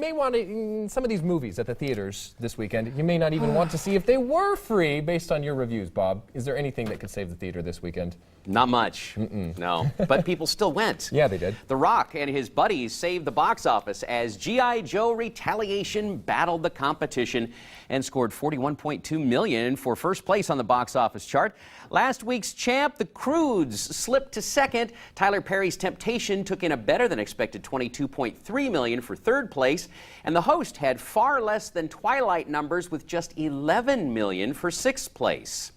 may want to, some of these movies at the theaters this weekend, you may not even want to see if they were free based on your reviews, Bob. Is there anything that could save the theater this weekend? Not much, no. But people still went. Yeah, they did. The Rock and his buddies saved the box office as G.I. Joe Retaliation battled the competition and scored $41.2 million for first place on the box office chart. Last week's champ, The Croods, slipped to second. Tyler Perry's Temptation took in a better than expected $22.3 million for third place. And The Host had far less than Twilight numbers with just $11 million for sixth place.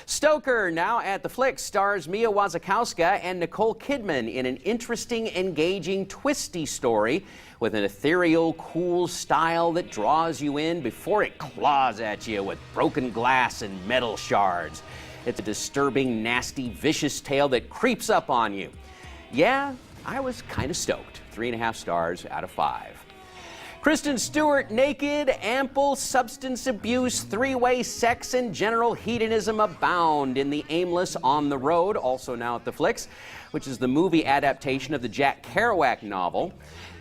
Stoker, now at the flick, stars Mia Wasikowska and Nicole Kidman in an interesting, engaging, twisty story with an ethereal, cool style that draws you in before it claws at you with broken glass and metal shards. It's a disturbing, nasty, vicious tale that creeps up on you. Yeah, I was kind of stoked. 3.5 stars out of 5. Kristen Stewart, naked, ample substance abuse, three-way sex, and general hedonism abound in The Aimless on the Road, also now at the Flicks, which is the movie adaptation of the Jack Kerouac novel.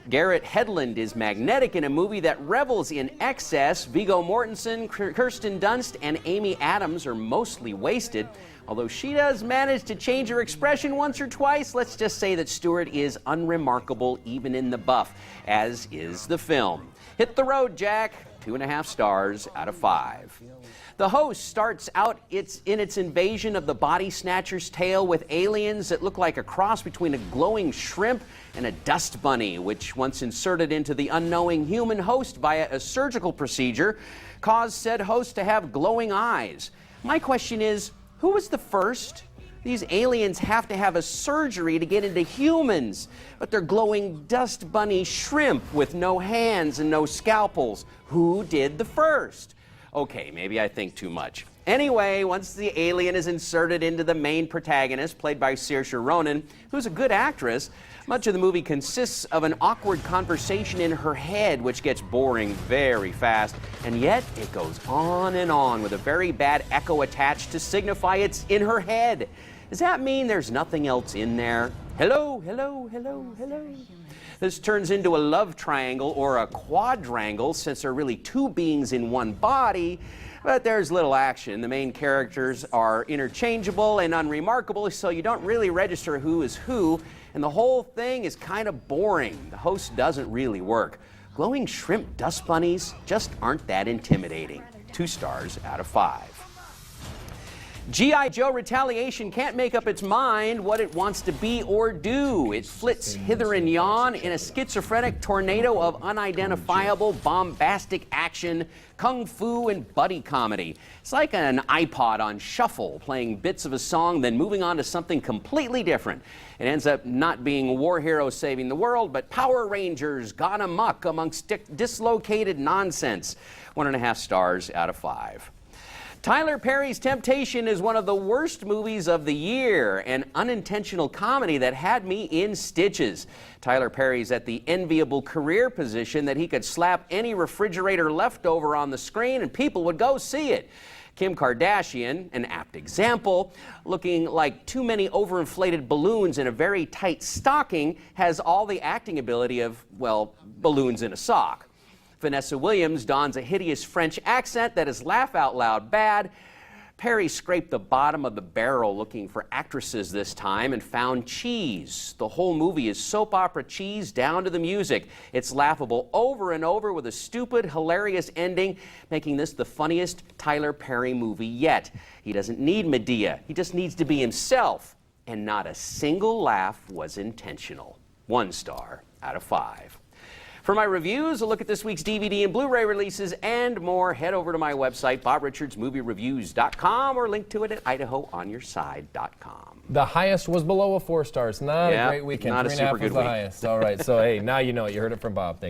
Garrett Hedlund is magnetic in a movie that revels in excess. Viggo Mortensen, Kirsten Dunst, and Amy Adams are mostly wasted. Although she does manage to change her expression once or twice, let's just say that Stewart is unremarkable even in the buff, as is the film. Hit the road, Jack. 2.5 stars out of 5. The Host starts out in its invasion of the body snatcher's tale with aliens that look like a cross between a glowing shrimp and a dust bunny, which once inserted into the unknowing human host via a surgical procedure, caused said host to have glowing eyes. My question is, who was the first? These aliens have to have a surgery to get into humans, but they're glowing dust bunny shrimp with no hands and no scalpels. Who did the first? Okay, maybe I think too much. Anyway, once the alien is inserted into the main protagonist, played by Saoirse Ronan, who's a good actress, much of the movie consists of an awkward conversation in her head, which gets boring very fast, and yet it goes on with a very bad echo attached to signify it's in her head. Does that mean there's nothing else in there? Hello, hello, hello, hello. This turns into a love triangle or a quadrangle, since there are really two beings in one body, but there's little action. The main characters are interchangeable and unremarkable, so you don't really register who is who, and the whole thing is kind of boring. The Host doesn't really work. Glowing shrimp dust bunnies just aren't that intimidating. 2 stars out of 5. G.I. Joe Retaliation can't make up its mind what it wants to be or do. It flits hither and yon in a schizophrenic tornado of unidentifiable, bombastic action, kung fu, and buddy comedy. It's like an iPod on shuffle, playing bits of a song, then moving on to something completely different. It ends up not being war heroes saving the world, but Power Rangers gone amok amongst dislocated nonsense. 1.5 stars out of 5. Tyler Perry's Temptation is one of the worst movies of the year, an unintentional comedy that had me in stitches. Tyler Perry's at the enviable career position that he could slap any refrigerator leftover on the screen and people would go see it. Kim Kardashian, an apt example, looking like too many overinflated balloons in a very tight stocking, has all the acting ability of, well, balloons in a sock. Vanessa Williams dons a hideous French accent that is laugh out loud bad. Perry scraped the bottom of the barrel looking for actresses this time and found cheese. The whole movie is soap opera cheese down to the music. It's laughable over and over with a stupid, hilarious ending, making this the funniest Tyler Perry movie yet. He doesn't need Medea. He just needs to be himself. And not a single laugh was intentional. 1 star out of 5. For my reviews, a look at this week's DVD and Blu-ray releases, and more, head over to my website, BobRichardsMovieReviews.com, or link to it at IdahoOnYourSide.com. The highest was below a 4 stars. Not a great weekend. Not a super good week. Highest. All right, so hey, now you know it. You heard it from Bob. Thank you.